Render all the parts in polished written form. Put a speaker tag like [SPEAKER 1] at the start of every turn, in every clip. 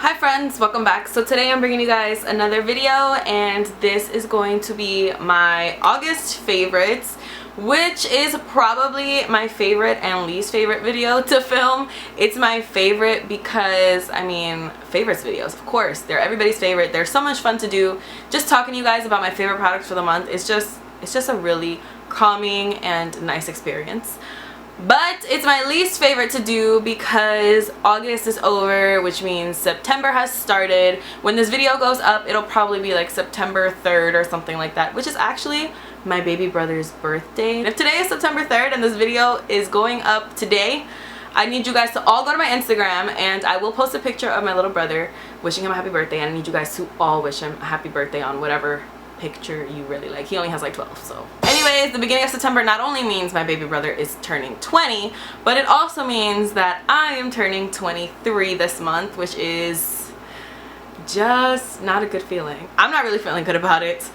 [SPEAKER 1] Hi friends, welcome back. So today I'm bringing you guys another video, and this is going to be my August favorites, which is probably my favorite and least favorite video to film. It's my favorite because, I mean, favorites videos, of course, they're everybody's favorite. They're so much fun to do. Just talking to you guys about my favorite products for the month, it's just a really calming and nice experience. But it's my least favorite to do because August is over, which means September has started. When this video goes up, it'll probably be like September 3rd or something like that, which is actually my baby brother's birthday. And if today is September 3rd and this video is going up today, I need you guys to all go to my Instagram, and I will post a picture of my little brother wishing him a happy birthday, and I need you guys to all wish him a happy birthday on whatever picture you really like. He only has like 12, so anyways, the beginning of September not only means my baby brother is turning 20, but it also means that I am turning 23 this month, which is just not a good feeling. I'm not really feeling good about it,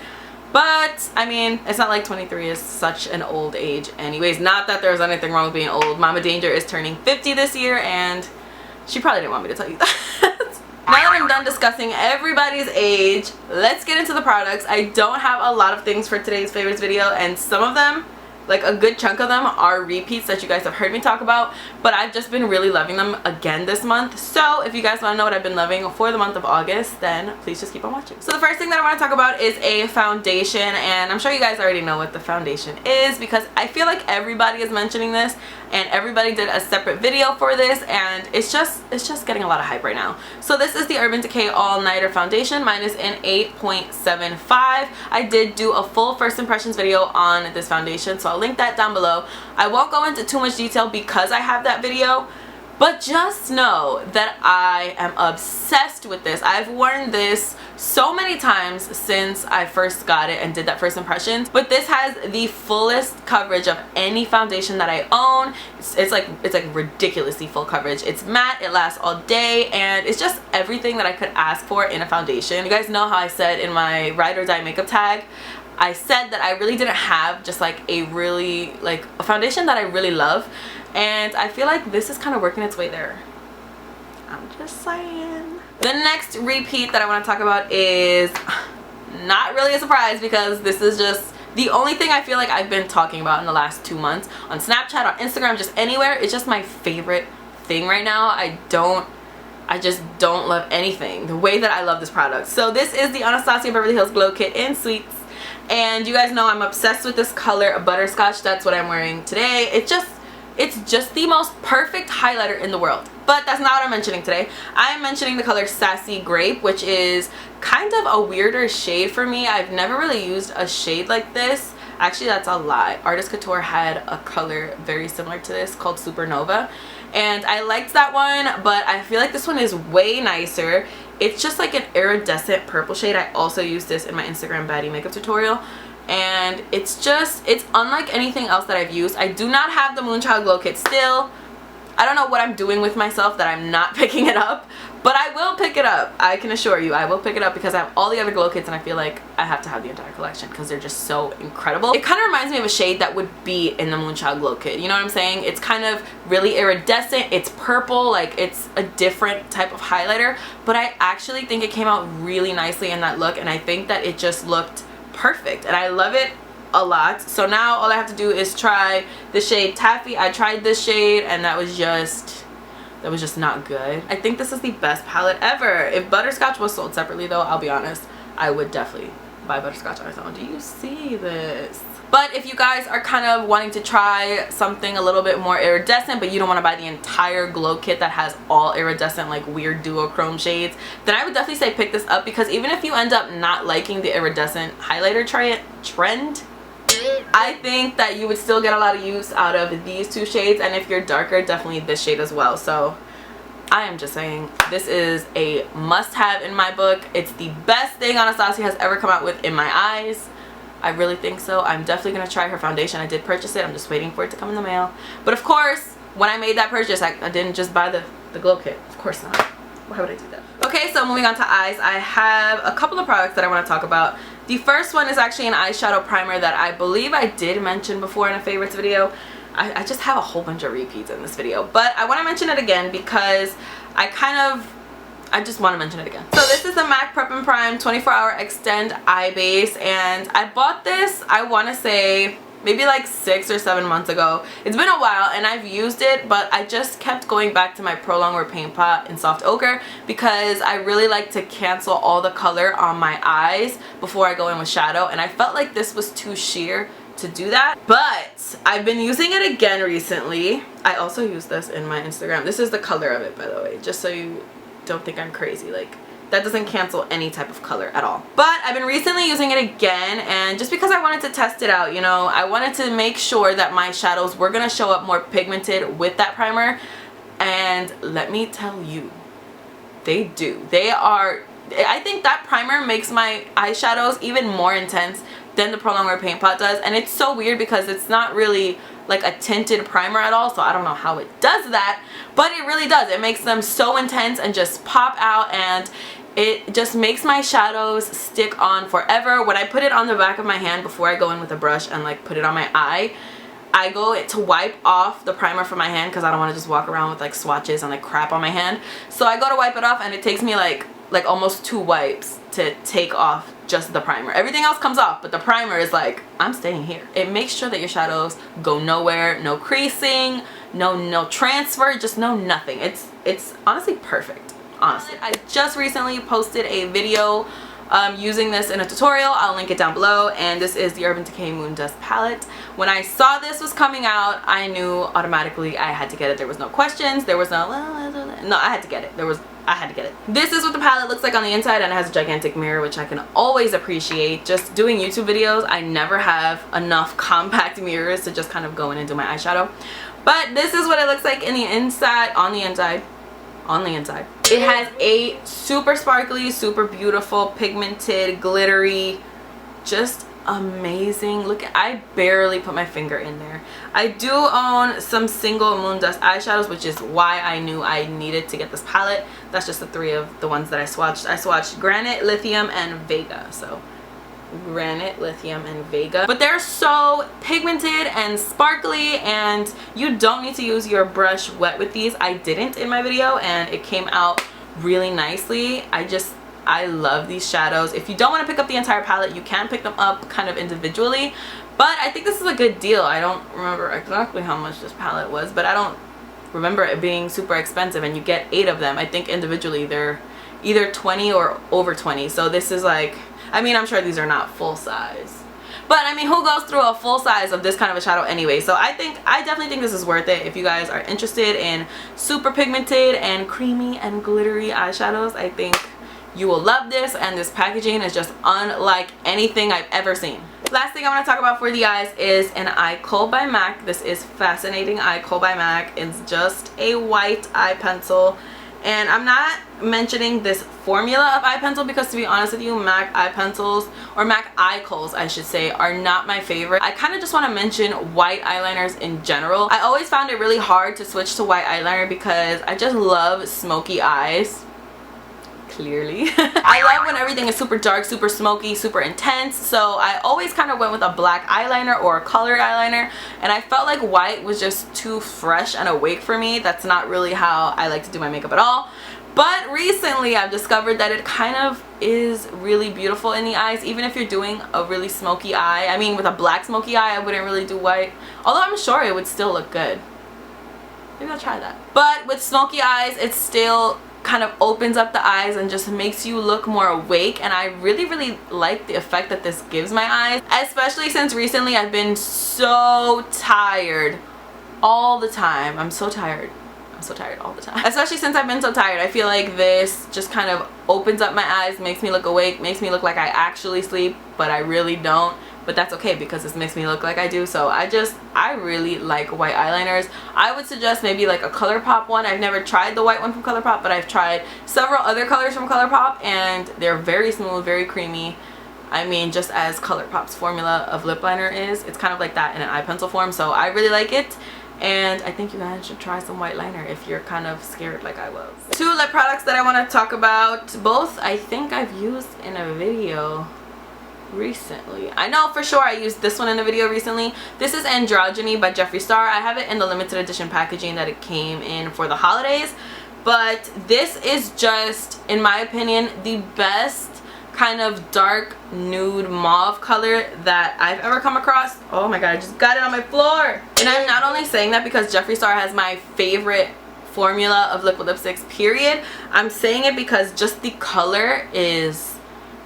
[SPEAKER 1] but I mean, it's not like 23 is such an old age anyways. Not that there's anything wrong with being old. Mama Danger is turning 50 this year, and she probably didn't want me to tell you that. Now that I'm done discussing everybody's age, let's get into the products. I don't have a lot of things for today's favorites video, and some of them, like a good chunk of them, are repeats that you guys have heard me talk about, but I've just been really loving them again this month. So if you guys want to know what I've been loving for the month of August, then please just keep on watching. So the first thing that I want to talk about is a foundation, and I'm sure you guys already know what the foundation is because I feel like everybody is mentioning this and everybody did a separate video for this, and it's just getting a lot of hype right now. So this is the Urban Decay All Nighter Foundation. Mine is in 8.75. I did do a full first impressions video on this foundation, so I'll link that down below. I won't go into too much detail because I have that video, but just know that I am obsessed with this. I've worn this so many times since I first got it and did that first impressions, but this has the fullest coverage of any foundation that I own. It's like ridiculously full coverage. It's matte, it lasts all day, and it's just everything that I could ask for in a foundation. You guys know how I said in my ride or die makeup tag, I said that I really didn't have just like a foundation that I really love, and I feel like this is kind of working its way there. I'm just saying. The next repeat that I want to talk about is not really a surprise because this is just the only thing I feel like I've been talking about in the last 2 months on Snapchat, on Instagram, just anywhere. It's just my favorite thing right now. I just don't love anything the way that I love this product. So this is the Anastasia Beverly Hills Glow Kit in Sweets, and you guys know I'm obsessed with this color, Butterscotch. That's what I'm wearing today. It's just the most perfect highlighter in the world. But that's not what I'm mentioning today. I am mentioning the color Sassy Grape, which is kind of a weirder shade for me. I've never really used a shade like this. Actually, that's a lie. Artist Couture had a color very similar to this called Supernova, and I liked that one, but I feel like this one is way nicer. It's just like an iridescent purple shade. I also used this in my Instagram baddie makeup tutorial, and it's unlike anything else that I've used. I do not have the Moonchild Glow Kit still. I don't know what I'm doing with myself that I'm not picking it up, but I will pick it up. I can assure you I will pick it up because I have all the other glow kits, and I feel like I have to have the entire collection because they're just so incredible. It kind of reminds me of a shade that would be in the Moonchild Glow Kit. You know what I'm saying? It's kind of really iridescent. It's purple. Like, it's a different type of highlighter, but I actually think it came out really nicely in that look, and I think that it just looked perfect, and I love it a lot. So now all I have to do is try the shade Taffy. I tried this shade, and that was just not good. I think this is the best palette ever. If Butterscotch was sold separately though, I'll be honest, I would definitely buy Butterscotch on its own. Do you see this? But if you guys are kind of wanting to try something a little bit more iridescent, but you don't want to buy the entire glow kit that has all iridescent, like weird duochrome shades, then I would definitely say pick this up, because even if you end up not liking the iridescent highlighter trend, I think that you would still get a lot of use out of these two shades, and if you're darker, definitely this shade as well. So I am just saying, this is a must-have in my book. It's the best thing Anastasia has ever come out with in my eyes. I really think so. I'm definitely going to try her foundation. I did purchase it. I'm just waiting for it to come in the mail. But of course, when I made that purchase, I didn't just buy the glow kit. Of course not. Why would I do that? Okay, so moving on to eyes, I have a couple of products that I want to talk about. The first one is actually an eyeshadow primer that I believe I did mention before in a favorites video. I just have a whole bunch of repeats in this video, but I want to mention it again because I I just want to mention it again. So this is the MAC Prep and Prime 24-Hour Extend Eye Base, and I bought this, I want to say, maybe like 6 or 7 months ago. It's been a while and I've used it, but I just kept going back to my Prolongwear paint pot in soft ochre because I really like to cancel all the color on my eyes before I go in with shadow, and I felt like this was too sheer to do that. But I've been using it again recently. I also use this in my Instagram. This is the color of it, by the way, just so you don't think I'm crazy. Like, that doesn't cancel any type of color at all. But I've been recently using it again, and just because I wanted to test it out, you know, I wanted to make sure that my shadows were gonna show up more pigmented with that primer, and let me tell you, they do. They are, I think that primer makes my eyeshadows even more intense than the Prolongwear paint pot does, and it's so weird because it's not really like a tinted primer at all, so I don't know how it does that, but it really does. It makes them so intense and just pop out, and it just makes my shadows stick on forever. When I put it on the back of my hand before I go in with a brush and like put it on my eye, I go to wipe off the primer from my hand because I don't want to just walk around with like swatches and like crap on my hand. So I go to wipe it off and it takes me like almost 2 wipes to take off just the primer. Everything else comes off, but the primer is like, I'm staying here. It makes sure that your shadows go nowhere, no creasing, no transfer, just no nothing. It's honestly perfect, honestly. I just recently posted a video using this in a tutorial. I'll link it down below, and this is the Urban Decay Moondust palette. When I saw this was coming out, I knew automatically I had to get it. There was no questions, there was no I had to get it. I had to get it. This is what the palette looks like on the inside, and it has a gigantic mirror, which I can always appreciate. Just doing YouTube videos, I never have enough compact mirrors to just kind of go in and do my eyeshadow. But this is what it looks like in the inside, on the inside. It has a super sparkly, super beautiful, pigmented, glittery, just amazing. Look, I barely put my finger in there. I do own some single Moondust eyeshadows, which is why I knew I needed to get this palette. That's just the 3 of the ones that I swatched. I swatched Granite, Lithium, and Vega. So Granite, Lithium, and Vega. But they're so pigmented and sparkly, and you don't need to use your brush wet with these. I didn't in my video, and it came out really nicely. I love these shadows. If you don't want to pick up the entire palette, you can pick them up kind of individually, but I think this is a good deal. I don't remember exactly how much this palette was, but I don't remember it being super expensive, and you get 8 of them. I think individually they're either 20 or over 20, so this is like, I mean, I'm sure these are not full size, but I mean, who goes through a full size of this kind of a shadow anyway? So I definitely think this is worth it if you guys are interested in super pigmented and creamy and glittery eyeshadows. I think you will love this, and this packaging is just unlike anything I've ever seen. Last thing I want to talk about for the eyes is an Eye Kohl by MAC. This is Fascinating Eye Kohl by MAC. It's just a white eye pencil, and I'm not mentioning this formula of eye pencil because, to be honest with you, MAC eye pencils, or MAC Eye Kohls I should say, are not my favorite. I kind of just want to mention white eyeliners in general. I always found it really hard to switch to white eyeliner because I just love smoky eyes. Clearly. I love when everything is super dark, super smoky, super intense, so I always kind of went with a black eyeliner or a colored eyeliner, and I felt like white was just too fresh and awake for me. That's not really how I like to do my makeup at all. But recently I've discovered that it kind of is really beautiful in the eyes, even if you're doing a really smoky eye. I mean, with a black smoky eye I wouldn't really do white, although I'm sure it would still look good. Maybe I'll try that. But with smoky eyes, it still kind of opens up the eyes and just makes you look more awake, and I really like the effect that this gives my eyes, especially since recently I've been so tired all the time. I'm so tired all the time, especially since I've been so tired. I feel like this just kind of opens up my eyes, makes me look awake, makes me look like I actually sleep, but I really don't. But that's okay because this makes me look like I do. So I really like white eyeliners. I would suggest maybe like a ColourPop one. I've never tried the white one from ColourPop, but I've tried several other colors from ColourPop, and they're very smooth, very creamy. I mean, just as ColourPop's formula of lip liner is, it's kind of like that in an eye pencil form. So I really like it, and I think you guys should try some white liner if you're kind of scared like I was. 2 lip products that I want to talk about. Both I think I've used in a video recently. I know for sure I used this one in a video recently. This is Androgyny by Jeffree. I have it in the limited edition packaging that it came in for the holidays, but this is just, in my opinion, the best kind of dark nude mauve color that I've ever come across. Oh my god, I just got it on my floor. And I'm not only saying that because Jeffree Star has my favorite formula of liquid lipsticks, period. I'm saying it because just the color is,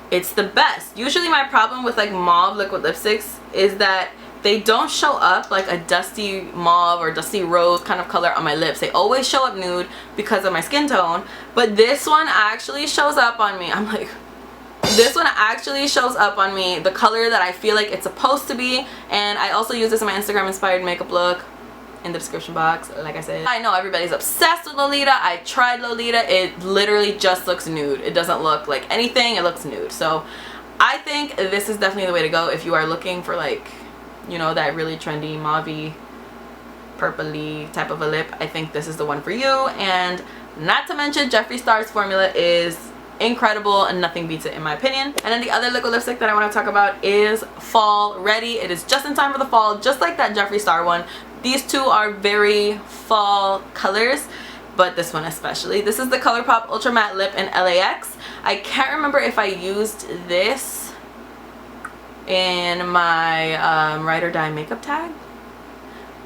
[SPEAKER 1] it's the best. Usually my problem with like mauve liquid lipsticks is that they don't show up like a dusty mauve or dusty rose kind of color on my lips. They always show up nude because of my skin tone, but this one actually shows up on me. I'm like, this one actually shows up on me the color that I feel like it's supposed to be. And I also use this in my Instagram inspired makeup look in the description box, like I said. I know everybody's obsessed with Lolita. I tried Lolita. It literally just looks nude. It doesn't look like anything. It looks nude. So I think this is definitely the way to go if you are looking for, like, you know, that really trendy mauvey purpley type of a lip. I think this is the one for you. And not to mention, Jeffree Star's formula is incredible and nothing beats it in my opinion. And then the other liquid lipstick that I want to talk about is Fall Ready. It is just in time for the fall, just like that Jeffree Star one. These two are very fall colors, but this one especially. This is the ColourPop Ultra Matte Lip in LAX. I can't remember if I used this in my Ride or Die makeup tag.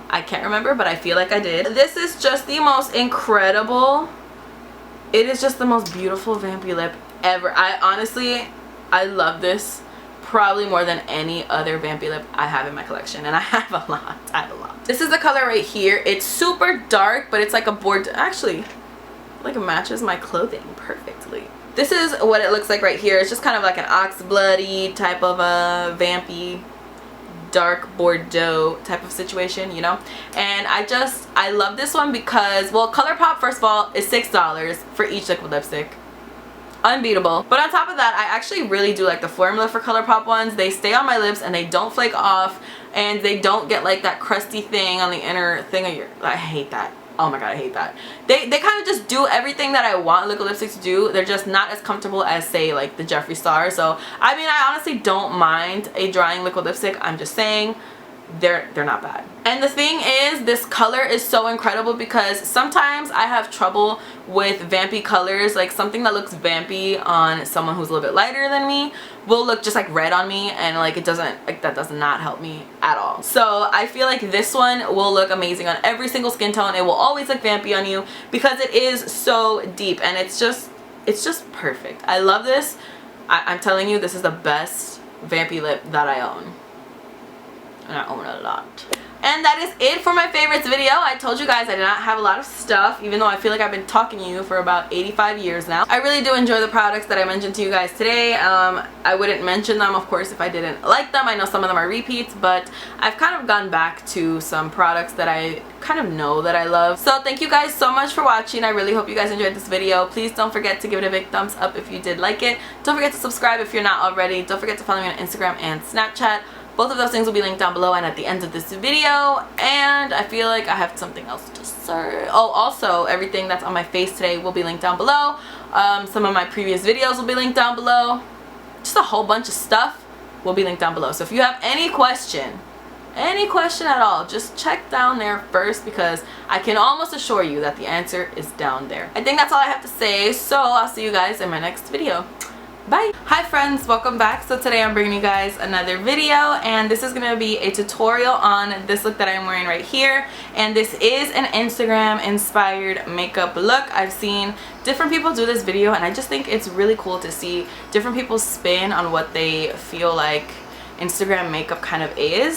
[SPEAKER 1] I can't remember, but I feel like I did. This is just the most incredible, it is just the most beautiful vampy lip ever. I love this probably more than any other vampy lip I have in my collection, and I have a lot. This is the color right here. It's super dark, but it's like a board, actually, like it matches my clothing perfectly. This is what it looks like right here. It's just kind of like an ox bloody type of a vampy dark Bordeaux type of situation, you know. And I love this one because, well, ColourPop, first of all, is $6 for each liquid lipstick. Unbeatable. But on top of that, I actually really do like the formula for ColourPop ones. They stay on my lips and they don't flake off, and they don't get like that crusty thing on the inner thing of your, I hate that. Oh my god, I hate that. They kind of just do everything that I want liquid lipsticks to do. They're just not as comfortable as, say, like the Jeffree Star. So I mean, I honestly don't mind a drying liquid lipstick. I'm just saying they're not bad. And the thing is, this color is so incredible because sometimes I have trouble with vampy colors. Like something that looks vampy on someone who's a little bit lighter than me will look just like red on me, and like it doesn't, like that does not help me at all. So I feel like this one will look amazing on every single skin tone. It will always look vampy on you because it is so deep, and it's just perfect. I love this. I'm telling you, this is the best vampy lip that I own. And I own a lot. And that is it for my favorites video. I told you guys I did not have a lot of stuff, even though I feel like I've been talking to you for about 85 years now. I really do enjoy the products that I mentioned to you guys today. I wouldn't mention them, of course, if I didn't like them. I know some of them are repeats, but I've kind of gone back to some products that I kind of know that I love. So thank you guys so much for watching. I really hope you guys enjoyed this video. Please don't forget to give it a big thumbs up if you did like it. Don't forget to subscribe if you're not already. Don't forget to follow me on Instagram and Snapchat. Both of those things will be linked down below and at the end of this video. And I feel like I have something else to say. Oh, also, everything that's on my face today will be linked down below. Some of my previous videos will be linked down below. Just a whole bunch of stuff will be linked down below. So if you have any question at all, just check down there first, because I can almost assure you that the answer is down there. I think that's all I have to say. So I'll see you guys in my next video. Bye. Hi friends, welcome back. So today I'm bringing you guys another video, and this is going to be a tutorial on this look that I'm wearing right here. And this is an Instagram inspired makeup look. I've seen different people do this video, and I just think it's really cool to see different people's spin on what they feel like Instagram makeup kind of is.